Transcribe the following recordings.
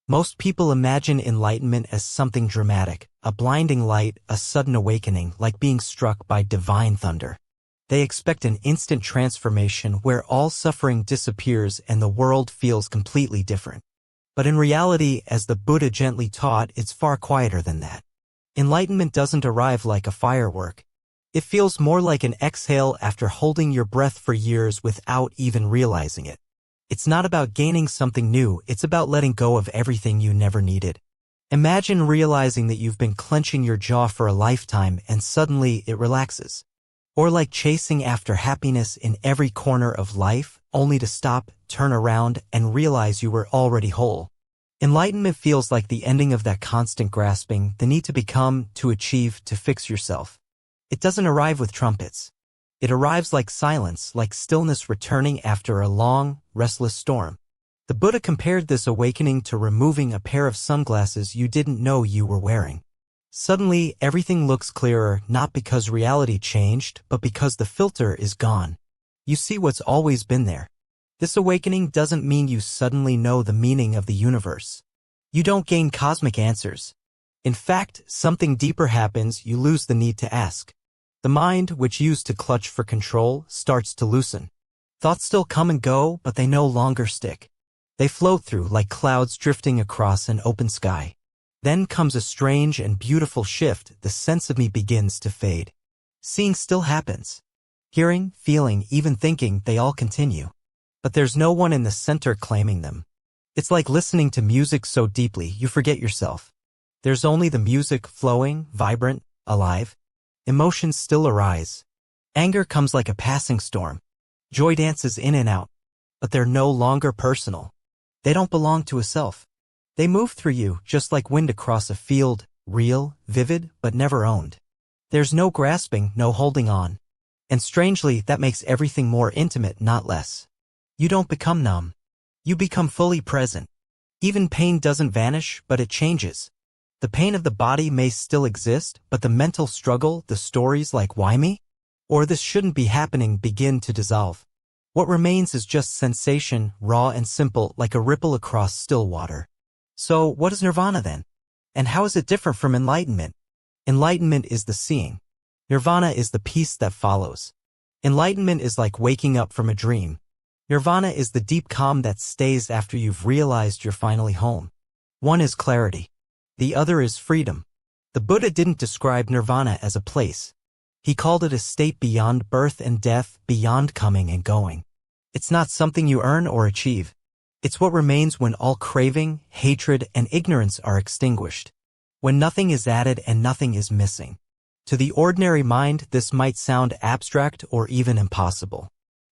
Most people imagine enlightenment as something dramatic, a blinding light, a sudden awakening, like being struck by divine thunder. They expect an instant transformation where all suffering disappears and the world feels completely different. But in reality, as the Buddha gently taught, it's far quieter than that. Enlightenment doesn't arrive like a firework. It feels more like an exhale after holding your breath for years without even realizing it. It's not about gaining something new, it's about letting go of everything you never needed. Imagine realizing that you've been clenching your jaw for a lifetime and suddenly it relaxes. Or like chasing after happiness in every corner of life, only to stop, turn around, and realize you were already whole. Enlightenment feels like the ending of that constant grasping, the need to become, to achieve, to fix yourself. It doesn't arrive with trumpets. It arrives like silence, like stillness returning after a long, restless storm. The Buddha compared this awakening to removing a pair of sunglasses you didn't know you were wearing. Suddenly, everything looks clearer, not because reality changed, but because the filter is gone. You see what's always been there. This awakening doesn't mean you suddenly know the meaning of the universe. You don't gain cosmic answers. In fact, something deeper happens, you lose the need to ask. The mind, which used to clutch for control, starts to loosen. Thoughts still come and go, but they no longer stick. They float through like clouds drifting across an open sky. Then comes a strange and beautiful shift, the sense of me begins to fade. Seeing still happens. Hearing, feeling, even thinking, they all continue. But there's no one in the center claiming them. It's like listening to music so deeply you forget yourself. There's only the music flowing, vibrant, alive. Emotions still arise. Anger comes like a passing storm. Joy dances in and out. But they're no longer personal. They don't belong to a self. They move through you, just like wind across a field, real, vivid, but never owned. There's no grasping, no holding on. And strangely, that makes everything more intimate, not less. You don't become numb. You become fully present. Even pain doesn't vanish, but it changes. The pain of the body may still exist, but the mental struggle, the stories like why me? Or this shouldn't be happening begin to dissolve. What remains is just sensation, raw and simple, like a ripple across still water. So, what is nirvana then? And how is it different from enlightenment? Enlightenment is the seeing. Nirvana is the peace that follows. Enlightenment is like waking up from a dream. Nirvana is the deep calm that stays after you've realized you're finally home. One is clarity. The other is freedom. The Buddha didn't describe nirvana as a place. He called it a state beyond birth and death, beyond coming and going. It's not something you earn or achieve. It's what remains when all craving, hatred, and ignorance are extinguished. When nothing is added and nothing is missing. To the ordinary mind, this might sound abstract or even impossible.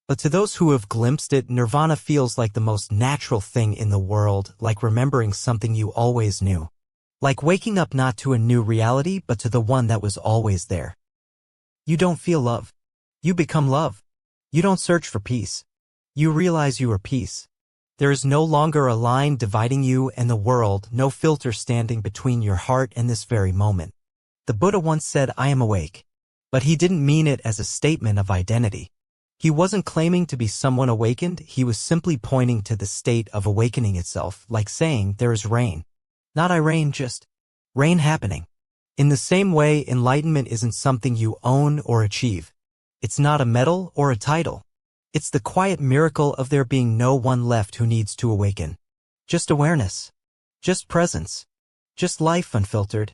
But to those who have glimpsed it, nirvana feels like the most natural thing in the world, like remembering something you always knew. Like waking up not to a new reality, but to the one that was always there. You don't feel love. You become love. You don't search for peace. You realize you are peace. There is no longer a line dividing you and the world, no filter standing between your heart and this very moment. The Buddha once said, "I am awake." But he didn't mean it as a statement of identity. He wasn't claiming to be someone awakened, he was simply pointing to the state of awakening itself, like saying, there is rain. Not I rain, just rain happening. In the same way, enlightenment isn't something you own or achieve. It's not a medal or a title. It's the quiet miracle of there being no one left who needs to awaken. Just awareness. Just presence. Just life unfiltered.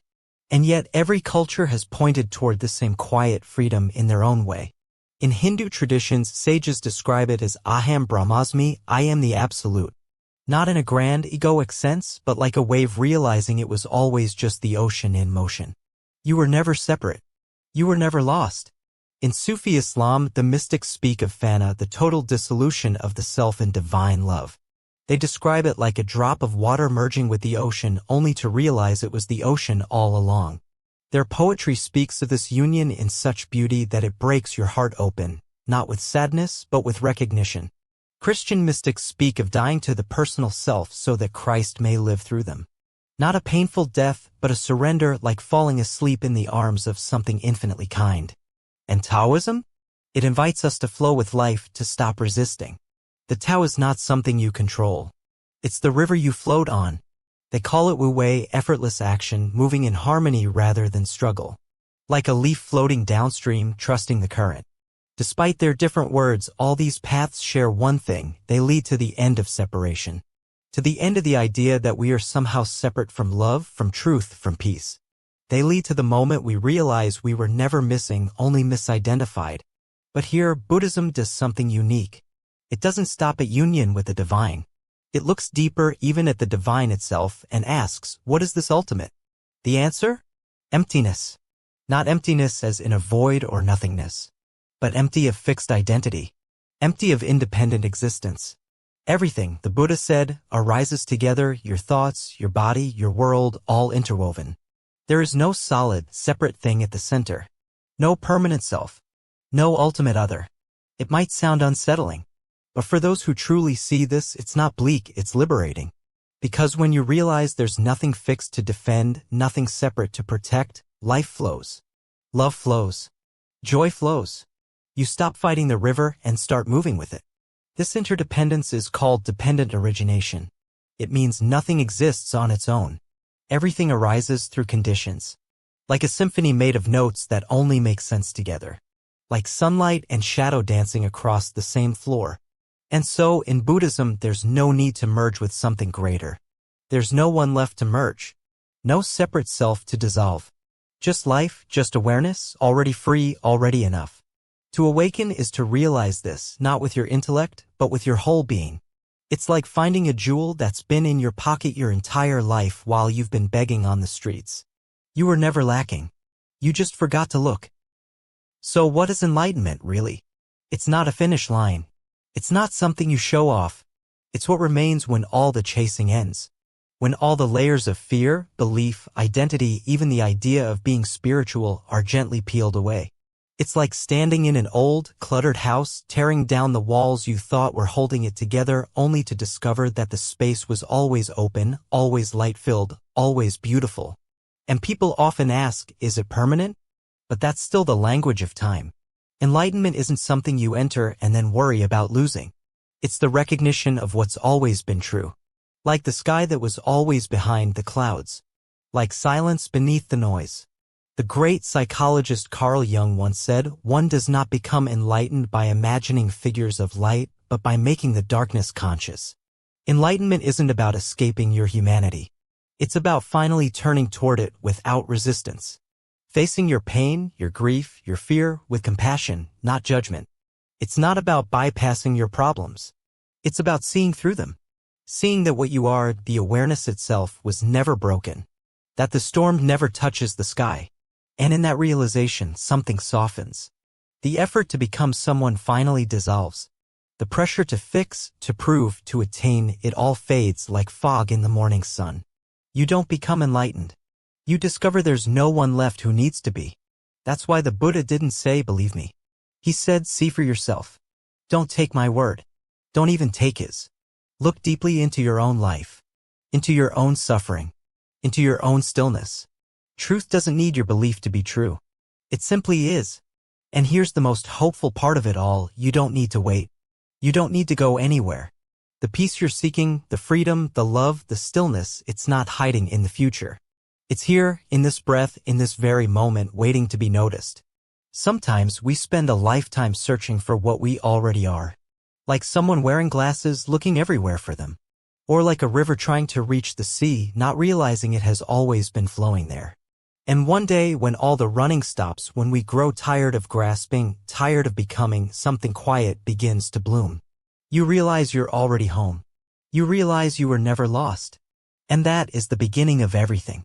And yet every culture has pointed toward the same quiet freedom in their own way. In Hindu traditions, sages describe it as Aham Brahmasmi, I am the Absolute. Not in a grand egoic sense, but like a wave realizing it was always just the ocean in motion. You were never separate. You were never lost. In Sufi Islam, the mystics speak of fana, the total dissolution of the self in divine love. They describe it like a drop of water merging with the ocean only to realize it was the ocean all along. Their poetry speaks of this union in such beauty that it breaks your heart open, not with sadness, but with recognition. Christian mystics speak of dying to the personal self so that Christ may live through them. Not a painful death, but a surrender like falling asleep in the arms of something infinitely kind. And Taoism? It invites us to flow with life, to stop resisting. The Tao is not something you control. It's the river you float on. They call it wu-wei, effortless action, moving in harmony rather than struggle. Like a leaf floating downstream, trusting the current. Despite their different words, all these paths share one thing: they lead to the end of separation. To the end of the idea that we are somehow separate from love, from truth, from peace. They lead to the moment we realize we were never missing, only misidentified. But here, Buddhism does something unique. It doesn't stop at union with the divine. It looks deeper even at the divine itself and asks, what is this ultimate? The answer? Emptiness. Not emptiness as in a void or nothingness, but empty of fixed identity. Empty of independent existence. Everything, the Buddha said, arises together, your thoughts, your body, your world, all interwoven. There is no solid, separate thing at the center. No permanent self. No ultimate other. It might sound unsettling, but for those who truly see this, it's not bleak, it's liberating. Because when you realize there's nothing fixed to defend, nothing separate to protect, life flows. Love flows. Joy flows. You stop fighting the river and start moving with it. This interdependence is called dependent origination. It means nothing exists on its own. Everything arises through conditions. Like a symphony made of notes that only make sense together. Like sunlight and shadow dancing across the same floor. And so, in Buddhism, there's no need to merge with something greater. There's no one left to merge. No separate self to dissolve. Just life, just awareness, already free, already enough. To awaken is to realize this, not with your intellect, but with your whole being. It's like finding a jewel that's been in your pocket your entire life while you've been begging on the streets. You were never lacking. You just forgot to look. So what is enlightenment, really? It's not a finish line. It's not something you show off. It's what remains when all the chasing ends. When all the layers of fear, belief, identity, even the idea of being spiritual are gently peeled away. It's like standing in an old, cluttered house, tearing down the walls you thought were holding it together, only to discover that the space was always open, always light-filled, always beautiful. And people often ask, is it permanent? But that's still the language of time. Enlightenment isn't something you enter and then worry about losing. It's the recognition of what's always been true. Like the sky that was always behind the clouds. Like silence beneath the noise. The great psychologist Carl Jung once said, one does not become enlightened by imagining figures of light, but by making the darkness conscious. Enlightenment isn't about escaping your humanity. It's about finally turning toward it without resistance. Facing your pain, your grief, your fear with compassion, not judgment. It's not about bypassing your problems. It's about seeing through them. Seeing that what you are, the awareness itself, was never broken. That the storm never touches the sky. And in that realization, something softens. The effort to become someone finally dissolves. The pressure to fix, to prove, to attain, it all fades like fog in the morning sun. You don't become enlightened. You discover there's no one left who needs to be. That's why the Buddha didn't say, believe me. He said, see for yourself. Don't take my word. Don't even take his. Look deeply into your own life. Into your own suffering. Into your own stillness. Truth doesn't need your belief to be true. It simply is. And here's the most hopeful part of it all, you don't need to wait. You don't need to go anywhere. The peace you're seeking, the freedom, the love, the stillness, it's not hiding in the future. It's here, in this breath, in this very moment, waiting to be noticed. Sometimes we spend a lifetime searching for what we already are. Like someone wearing glasses looking everywhere for them. Or like a river trying to reach the sea, not realizing it has always been flowing there. And one day, when all the running stops, when we grow tired of grasping, tired of becoming, something quiet begins to bloom. You realize you're already home. You realize you were never lost. And that is the beginning of everything.